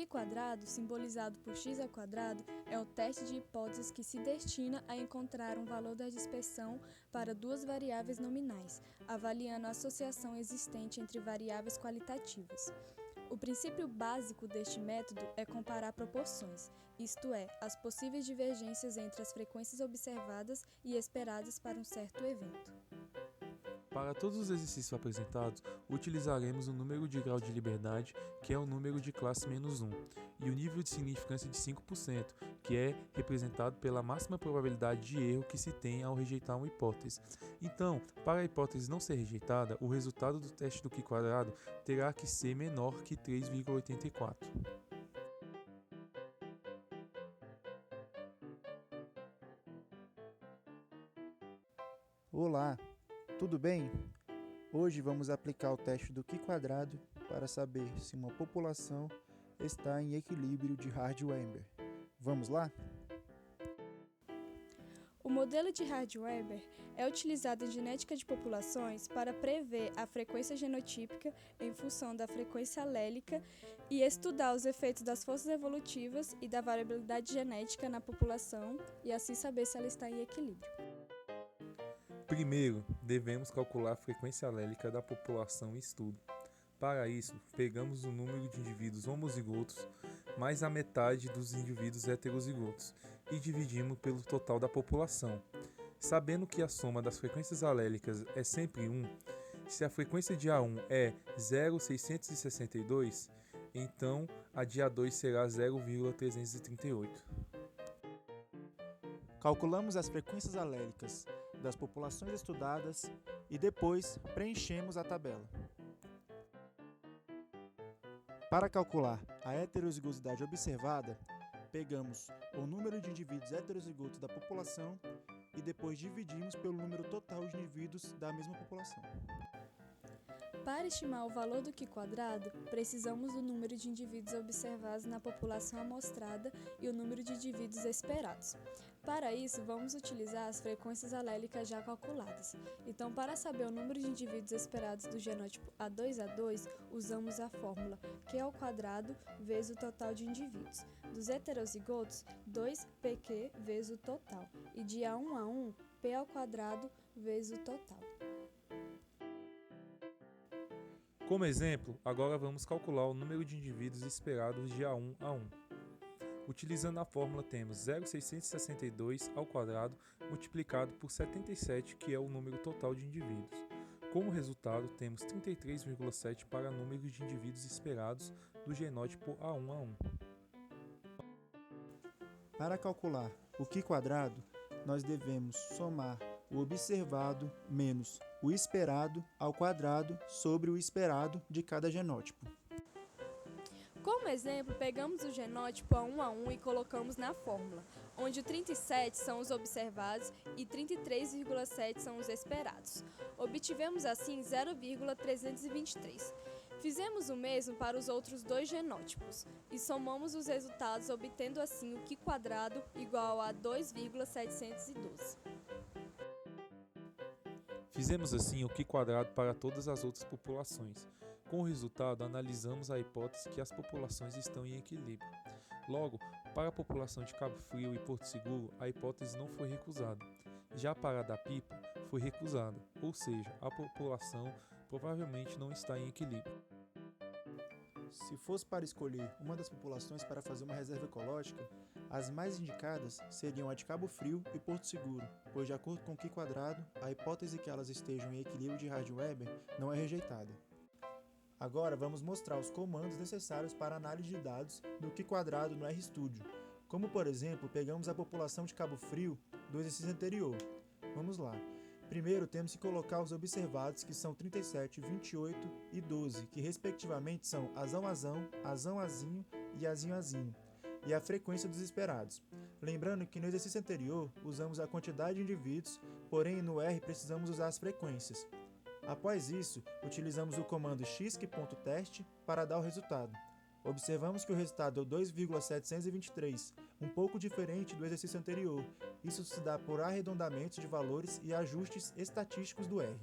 Qi², simbolizado por x², é o teste de hipóteses que se destina a encontrar um valor da dispersão para duas variáveis nominais, avaliando a associação existente entre variáveis qualitativas. O princípio básico deste método é comparar proporções, isto é, as possíveis divergências entre as frequências observadas e esperadas para um certo evento. Para todos os exercícios apresentados, utilizaremos o número de grau de liberdade, que é o número de classe -1, e o nível de significância de 5%, que é representado pela máxima probabilidade de erro que se tem ao rejeitar uma hipótese. Então, para a hipótese não ser rejeitada, o resultado do teste do Qi² terá que ser menor que 3,84. Olá, tudo bem? Hoje vamos aplicar o teste do Qi² para saber se uma população está em equilíbrio de Hardy-Webber. Vamos lá? O modelo de Hardy-Webber é utilizado em genética de populações para prever a frequência genotípica em função da frequência alélica e estudar os efeitos das forças evolutivas e da variabilidade genética na população e assim saber se ela está em equilíbrio. Primeiro, devemos calcular a frequência alélica da população em estudo. Para isso, pegamos o número de indivíduos homozigotos mais a metade dos indivíduos heterozigotos e dividimos pelo total da população. Sabendo que a soma das frequências alélicas é sempre 1, se a frequência de A1 é 0,662, então a de A2 será 0,338. Calculamos as frequências alélicas das populações estudadas e depois preenchemos a tabela. Para calcular a heterozigosidade observada, pegamos o número de indivíduos heterozigotos da população e depois dividimos pelo número total de indivíduos da mesma população. Para estimar o valor do Qi², precisamos do número de indivíduos observados na população amostrada e o número de indivíduos esperados. Para isso, vamos utilizar as frequências alélicas já calculadas. Então, para saber o número de indivíduos esperados do genótipo A2A2, usamos a fórmula Q² vezes o total de indivíduos. Dos heterozigotos, 2pq vezes o total. E de A1A1, p² vezes o total. Como exemplo, agora vamos calcular o número de indivíduos esperados de A1A1. Utilizando a fórmula, temos 0,662² multiplicado por 77, que é o número total de indivíduos. Como resultado, temos 33,7 para o número de indivíduos esperados do genótipo A1A1. Para calcular o Qi², nós devemos somar o observado menos o esperado ao quadrado sobre o esperado de cada genótipo. Como exemplo, pegamos o genótipo A1A1 e colocamos na fórmula, onde 37 são os observados e 33,7 são os esperados. Obtivemos assim 0,323. Fizemos o mesmo para os outros dois genótipos e somamos os resultados, obtendo assim o Qi² igual a 2,712. Fizemos assim o Qi² para todas as outras populações. Com o resultado, analisamos a hipótese que as populações estão em equilíbrio. Logo, para a população de Cabo Frio e Porto Seguro, a hipótese não foi recusada. Já para a da Pipa, foi recusada, ou seja, a população provavelmente não está em equilíbrio. Se fosse para escolher uma das populações para fazer uma reserva ecológica, as mais indicadas seriam a de Cabo Frio e Porto Seguro, pois de acordo com o Qi², a hipótese que elas estejam em equilíbrio de Hardy-Webber não é rejeitada. Agora vamos mostrar os comandos necessários para a análise de dados do Qi² no RStudio, como por exemplo, pegamos a população de Cabo Frio do exercício anterior. Vamos lá. Primeiro temos que colocar os observados, que são 37, 28 e 12, que respectivamente são azão-azão, azão-azinho e azinho-azinho, e a frequência dos esperados. Lembrando que no exercício anterior usamos a quantidade de indivíduos, porém no R precisamos usar as frequências. Após isso, utilizamos o comando xq.test para dar o resultado. Observamos que o resultado é 2,723, um pouco diferente do exercício anterior. Isso se dá por arredondamentos de valores e ajustes estatísticos do R.